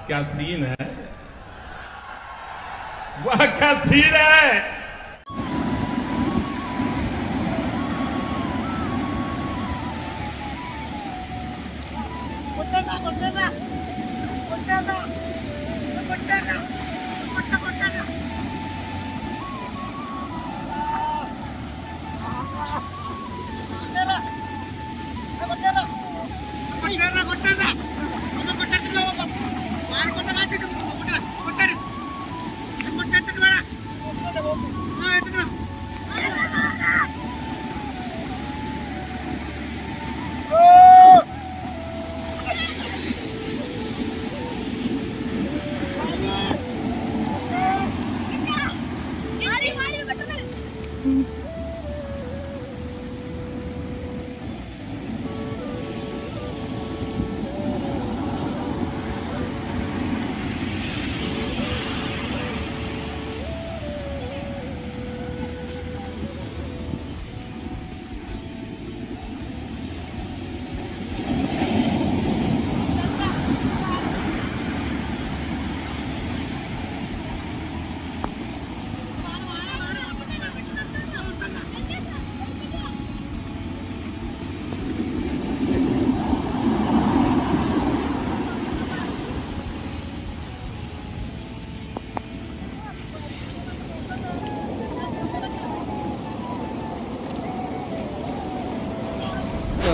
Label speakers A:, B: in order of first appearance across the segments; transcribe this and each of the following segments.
A: क्या सीन है, वाह क्या सीन है।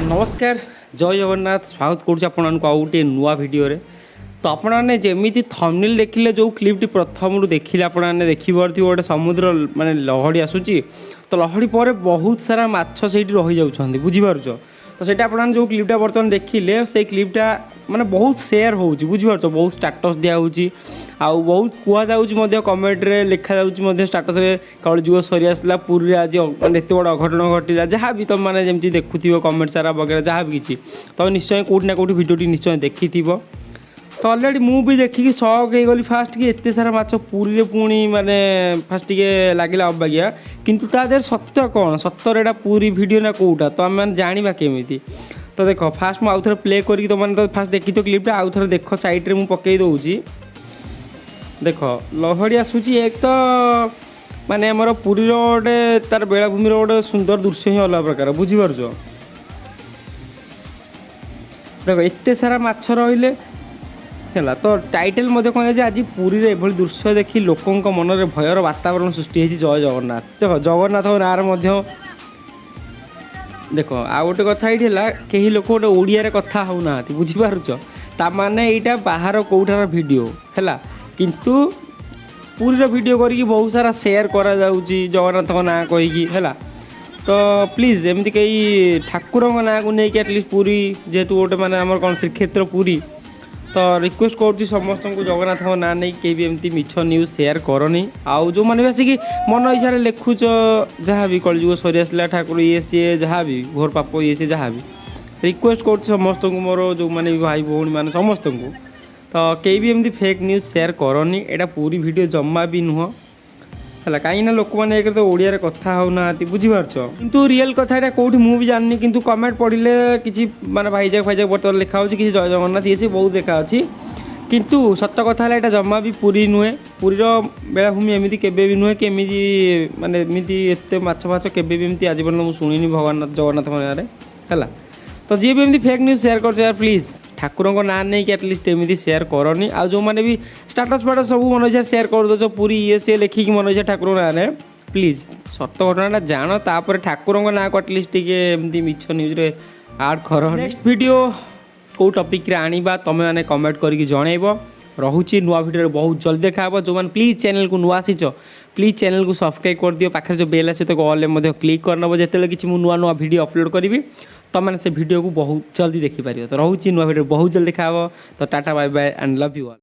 B: नमस्कार जय जगन्नाथ स्वागत करुँ आपको गोटे नुआ भिडियो तो आपने जमी थंबनेल देखिले जो क्लिप्टी प्रथम देखिले आपने देखिपे गोटे समुद्र माने लहड़ी आसूची तो लहड़ी पर बहुत सारा माछ से रही जाऊँ बुझीपार तो से आपने जो क्लिप्टा बर्तमान देखिले से क्लिप्टा माने बहुत सेयार हो बुझीपार बहुत स्टाटस दिखाऊँगी आउ बहुत कहुँ कमेंट्रे लिखा जाऊँगी स्टाटस कल जुग सरी आसला पुरी आज एत बड़ अघटन घटला जहाँ भी तुम मैंने जमी देखुव कमेंट सारा वगैरह जहाँ भी किसी तुम निश्चय कौटी ना कौटी भिडियो निश्चय देखी तो अलरेडी मुझे देखिकी शक हो गली फास्ट कि एत सारा माछ पुरी पुणी माने फास्ट टे लगे अबागिया किंतु तादेर सत्य कौन सत्तर एटा पूरी वीडियो ना कौटा तो आम जाना केमी तो देख फास्ट मुझे आउ थे प्ले करी तो मैंने तो फास्ट देखी तो क्लिप्टा आउ थे देख साइड्रे मुझे पकई दूसरी देख लहड़ी आसूची एक तो माने आमर पुरी गोटे तार बेलाभूमि गोटे सुंदर दृश्य ही अलग प्रकार बुझीपार देख एत सारा माछ रही है तो टाइटल कौन आज पुरी रे एभली दृश्य देखी लोकों मन में भयर वातावरण सृष्टि होती जय जगन्नाथ देख जगन्नाथ नाँ देख आ गोटे कथा ये कहीं लोक गोटे ओडिया कथा होना बुझीपारुच ताने यहाँ बाहर कौटार वीडियो है किंतु पुरी वीडियो करके बहुत सारा शेयर करा जाउची जगन्नाथ ना कहीकि है तो प्लीज एमती कई ठाकुर ना को लेकिन एटलिस्ट पुरी जेहेतु गोटे माने आमर कौन श्रीक्षेत्र पुरी तो रिक्वेस्ट करुँच समस्त को जगन्नाथ ना नहीं कहीं भी एमती मिछ न्यूज शेयर करनी आउ जो मैंने आसिक मन इच्छा लिखुच जहाँ भी कलजुग सरी आसला ठाकुर ये सी जहाँ भी घोर पाप ये सी जहाँ भी रिक्वेस्ट करुँच समस्त को मोर जो मैंने भाई भौणी मैंने समस्त को तो कहीं भी एमती फेक न्यूज शेयर करनी एटा पूरी वीडियो जम्मा भी नुह है कहीं लोक मैंने एक तो ओडिया कथा होना बुझीपारछ किंतु रियल कथा यहाँ कौटी मुझे जानी किंतु कमेंट पढ़ले कि माने भाईजाक फाइजाक बर्तमान लिखा हो कि जय जगन्नाथ ये बहुत देखा अच्छी किंतु सत्य कथा है यहाँ जमा भी पुरी नुहे पुरीर बेलाभूमि एमती केबे भी नुहे कि माने एमती एत माछ फाछ केबे भी एमती आज पर्यटन मुझे शुणी भगवान जगन्नाथ है तो जी भी एमती फेक न्यूज शेयर कर प्लीज ठाकुर ना नहीं कि एटलिस्ट एमती शेयर करनी आ जो मैंने भी स्टाटस फाटस सब मन इच्छा शेयर कर दो पूरी ये सी लिखिकी मन इच्छा ठाकुर ना प्लीज सत्य घटना जान तापर ठाकुर ना को एटलिस्ट एमती मिछ न्यूज आड कर नेक्स्ट वीडियो कौ टॉपिक रे आनिबा तमे माने कमेंट करके जनइब रोचे नुआ वीडियो बहुत जल्दी देखा जो मैंने प्लीज चैनल को नुआ आसीच प्लीज चैनल को सब्सक्राइब कर दियो पाखे जो बेल आसे तो ऑल में क्लिक करनब जिते किसी नुआ नुआ वीडियो अपलोड करी तो मैंने से वीडियो को बहुत जल्दी देखिपार तो रोचे नुआ वीडियो बहुत जल्दी देखा तो tata bye bye and love you all.